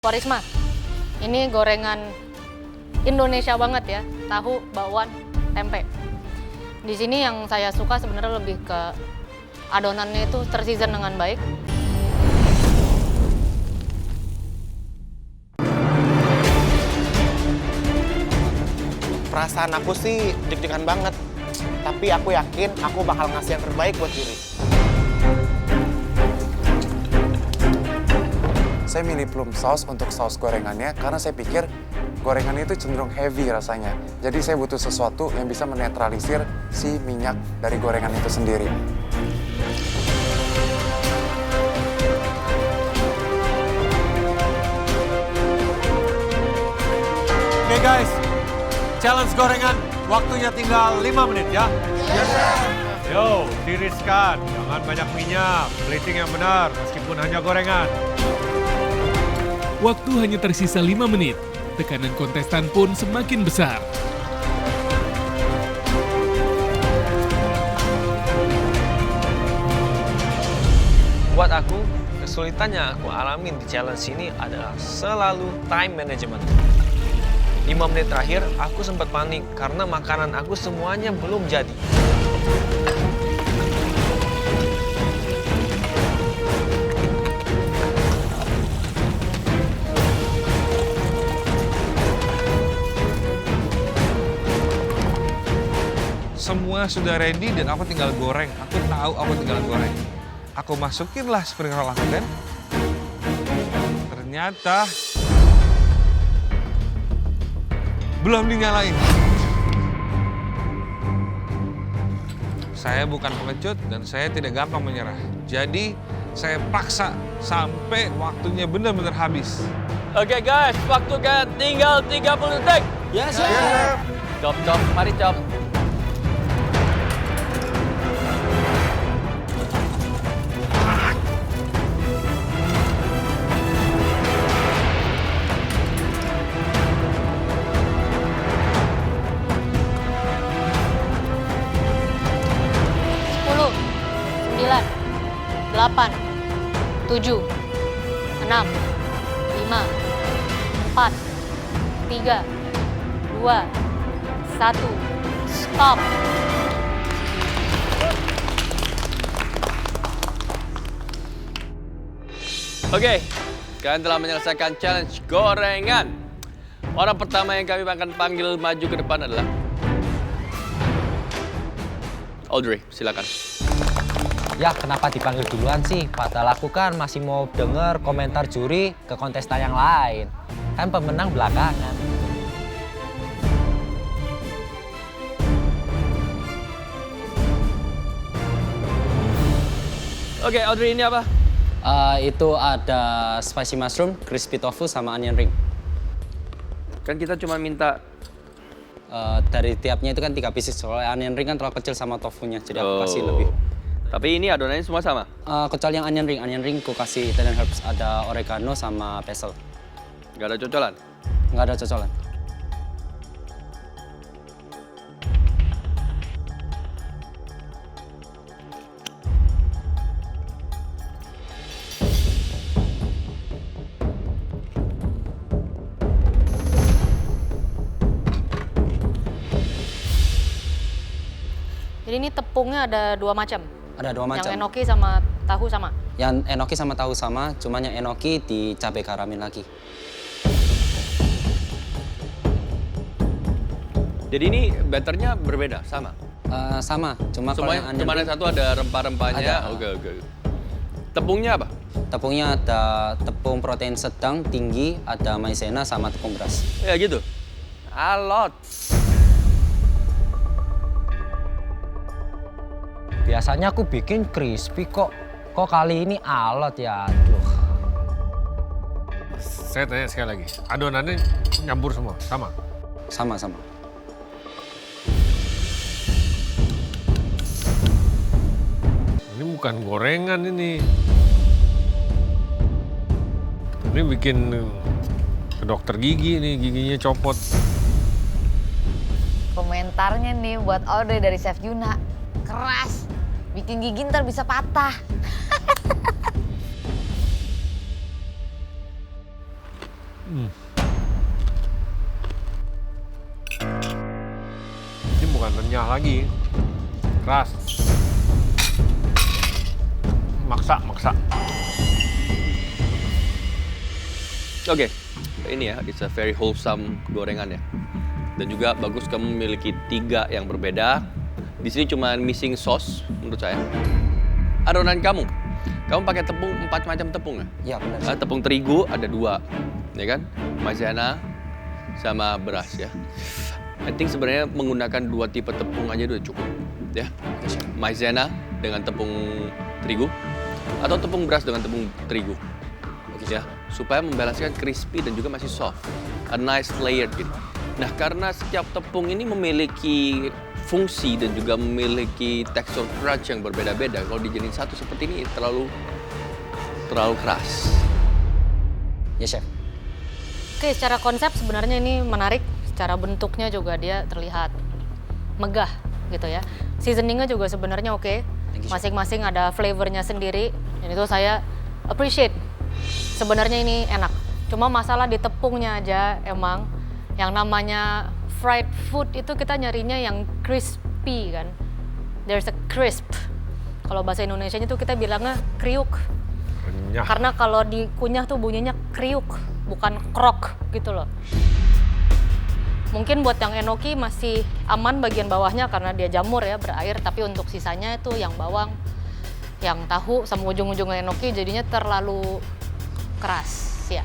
Warisma, ini gorengan Indonesia banget ya, tahu, bakwan, tempe. Di sini yang saya suka sebenarnya lebih ke adonannya itu terseason dengan baik. Perasaan aku sih deg-degan banget, tapi aku yakin aku bakal ngasih yang terbaik buat juri. Saya milih plum sauce untuk saus gorengannya karena saya pikir gorengan itu cenderung heavy rasanya. Jadi saya butuh sesuatu yang bisa menetralisir si minyak dari gorengan itu sendiri. Oke guys, challenge gorengan, waktunya tinggal 5 menit ya. Yo, tiriskan, jangan banyak minyak, plating yang benar meskipun hanya gorengan. Waktu hanya tersisa 5 menit, tekanan kontestan pun semakin besar. Buat aku, kesulitan yang aku alamin di challenge ini adalah selalu time management. 5 menit terakhir, aku sempat panik karena makanan aku semuanya belum jadi. Semua sudah ready dan aku tinggal goreng. Aku tahu aku tinggal goreng. Aku masukinlah spring roll aku kan. Ternyata belum dinyalain. Saya bukan pengecut dan saya tidak gampang menyerah. Jadi saya paksa sampai waktunya benar-benar habis. Oke guys, waktu kan tinggal 30 detik. Yes, chef. Chop, mari chop. Sembilan, 8, 7, 6, 5, 4, 3, 2, 1, stop. Oke, kalian telah menyelesaikan challenge gorengan. Orang pertama yang kami akan panggil maju ke depan adalah Audrey, silakan. Ya, kenapa dipanggil duluan sih? Padahal aku kan masih mau denger komentar juri ke kontestan yang lain. Kan pemenang belakangan. Oke, Audrey, ini apa? Itu ada spicy mushroom, crispy tofu, sama onion ring. Kan kita cuma minta... Dari tiapnya itu kan 3 pieces. Soalnya onion ring kan terlalu kecil sama tofunya, jadi aku kasih lebih. Tapi ini adonannya semua sama? Kecuali yang onion ring aku kasih Italian herbs. Ada oregano sama basil. Nggak ada cocolan? Nggak ada cocolan. Jadi ini tepungnya ada 2 macam. Ada 2 macam. Yang enoki sama tahu sama. Yang enoki sama tahu sama, cuma yang enoki di cabai karamin lagi. Jadi ini batternya berbeda, sama? Sama, cuma kalau yang onion Cuma ring, yang satu ada rempah-rempahnya? Ada. Oke. Tepungnya apa? tepungnya ada tepung protein sedang, tinggi, ada maizena sama tepung beras. Ya gitu? Alot. Biasanya aku bikin crispy kok kali ini alot ya, aduh. Saya tanya sekali lagi, adonannya nyampur semua, sama? Sama-sama. Ini bukan gorengan ini. Ini bikin ke dokter gigi nih, giginya copot. Komentarnya nih buat Audrey dari Chef Yuna. Keras, bikin gigi ntar bisa patah. Ini bukan renyah lagi, keras. Maksa. Oke, ini ya, it's a very wholesome gorengan ya. Dan juga bagus kamu memiliki 3 yang berbeda. Di sini cuma missing sauce menurut saya. Adonan kamu pakai tepung 4 macam tepung ya? Ya benar. Tepung terigu ada 2, ya kan? Maizena sama beras ya. I think sebenarnya menggunakan 2 tipe tepung aja udah cukup, ya. Maizena dengan tepung terigu atau tepung beras dengan tepung terigu, ya, supaya membalaskan crispy dan juga masih soft, a nice layer gitu. Nah, karena setiap tepung ini memiliki fungsi dan juga memiliki tekstur crunch yang berbeda-beda. Kalau dijadiin satu seperti ini terlalu keras. Ya chef. Oke, secara konsep sebenarnya ini menarik. Secara bentuknya juga dia terlihat megah gitu ya. Seasoningnya juga sebenarnya oke. Masing-masing ada flavornya sendiri. Dan itu saya appreciate. Sebenarnya ini enak. Cuma masalah di tepungnya aja emang. Yang namanya fried food itu kita nyarinya yang crispy kan. There's a crisp. Kalau bahasa Indonesianya tuh kita bilangnya kriuk. Renyah. Karena kalau dikunyah tuh bunyinya kriuk, bukan krok gitu loh. Mungkin buat yang enoki masih aman bagian bawahnya karena dia jamur ya, berair. Tapi untuk sisanya itu yang bawang, yang tahu sama ujung-ujungnya enoki jadinya terlalu keras ya.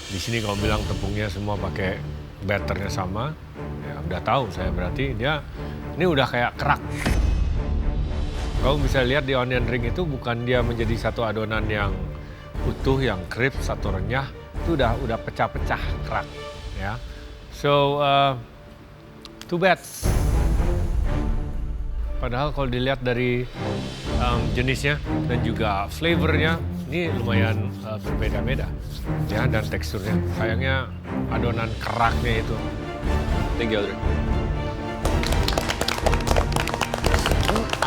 Di sini kalau bilang tepungnya semua pakai batternya sama, ya udah tahu saya berarti dia ini udah kayak kerak. Kamu bisa lihat di onion ring itu bukan dia menjadi satu adonan yang utuh, yang crisp, satu renyah, itu udah pecah-pecah kerak, ya. So too bad. Padahal kalau dilihat dari jenisnya dan juga flavornya, ini lumayan berbeda-beda, ya, dan teksturnya. Sayangnya adonan keraknya itu. Thank you, Audrey.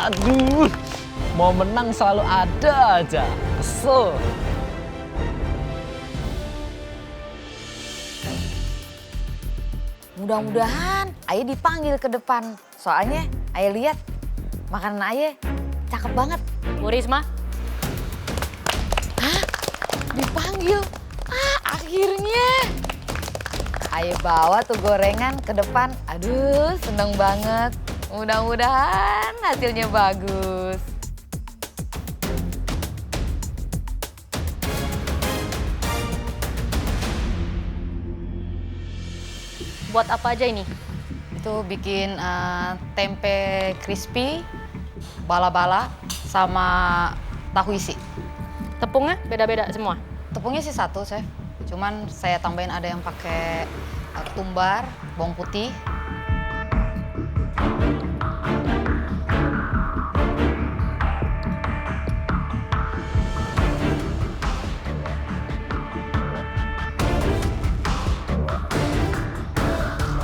Aduh, mau menang selalu ada aja. Kesel. Mudah-mudahan Ayah dipanggil ke depan. Soalnya Ayah lihat makanan Ayah cakep banget. Bu Risma, Hah? Dipanggil? Akhirnya. Ayah bawa tuh gorengan ke depan. Aduh, seneng banget. Mudah-mudahan hasilnya bagus. buat apa aja ini? Itu bikin tempe crispy, bala-bala, sama tahu isi. Tepungnya beda-beda semua? Tepungnya sih satu, Chef. Cuman saya tambahin ada yang pakai ketumbar, bawang putih.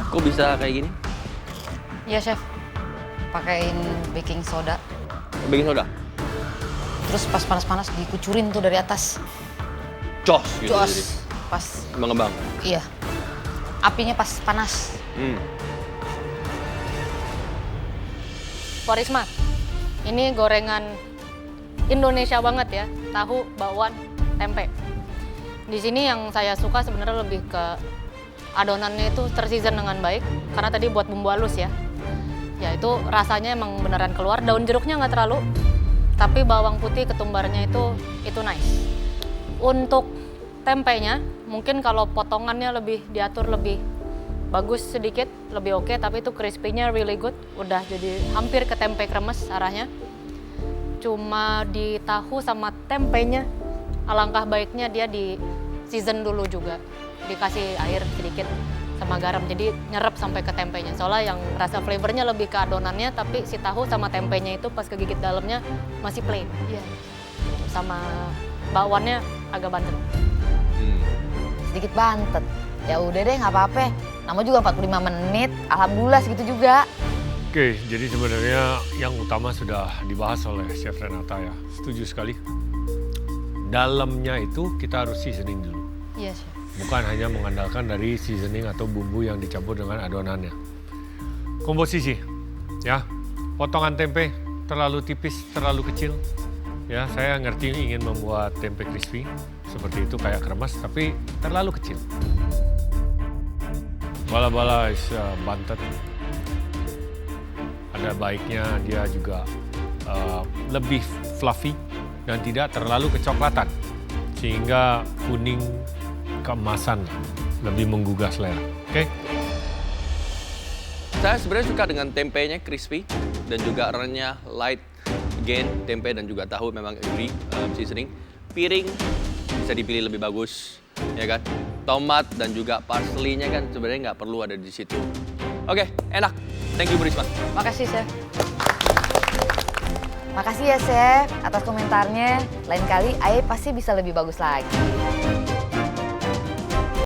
Kok bisa kayak gini? Iya, Chef. Pakein baking soda. Baking soda? Terus pas panas-panas dikucurin tuh dari atas. Jos gitu. Jos. Jadi. Pas. Mengembang? Iya. Apinya pas panas. Pak Risma, ini gorengan Indonesia banget ya, tahu, bakwan, tempe. Di sini yang saya suka sebenarnya lebih ke adonannya itu terseason dengan baik, karena tadi buat bumbu halus ya. Ya itu rasanya emang beneran keluar, daun jeruknya nggak terlalu, tapi bawang putih, ketumbarnya itu nice. Untuk tempenya, mungkin kalau potongannya lebih diatur lebih bagus sedikit, lebih oke, tapi itu crispy-nya really good. Udah jadi hampir ke tempe kremes arahnya. Cuma di tahu sama tempenya, alangkah baiknya dia di season dulu juga. Dikasih air sedikit sama garam, jadi nyerap sampai ke tempenya. Soalnya yang rasa flavornya lebih ke adonannya, tapi si tahu sama tempenya itu pas kegigit dalamnya masih plain. Iya. Sama bakwannya agak bantet. Sedikit bantet. Ya udah deh, nggak apa-apa. Nama juga 45 menit, alhamdulillah segitu juga. Oke, jadi sebenarnya yang utama sudah dibahas oleh Chef Renata ya. Setuju sekali. Dalamnya itu kita harus seasoning dulu. Iya, Chef. bukan hanya mengandalkan dari seasoning atau bumbu yang dicampur dengan adonannya. Komposisi, ya, potongan tempe terlalu tipis, terlalu kecil. Ya, saya ngerti ingin membuat tempe crispy seperti itu kayak kremes, tapi terlalu kecil. Bala-bala is bantet. Ada baiknya dia juga lebih fluffy dan tidak terlalu kecoklatan, sehingga kuning keemasan lebih menggugah selera. Oke? Saya sebenarnya suka dengan tempenya crispy dan juga renyah light. Again, tempe dan juga tahu memang agree seasoning. Piring bisa dipilih lebih bagus, ya kan? Tomat dan juga parsley-nya kan sebenarnya nggak perlu ada di situ. Oke, enak. Thank you, Bu Risma. Makasih, Chef. Makasih ya, Chef, atas komentarnya. Lain kali Ae pasti bisa lebih bagus lagi.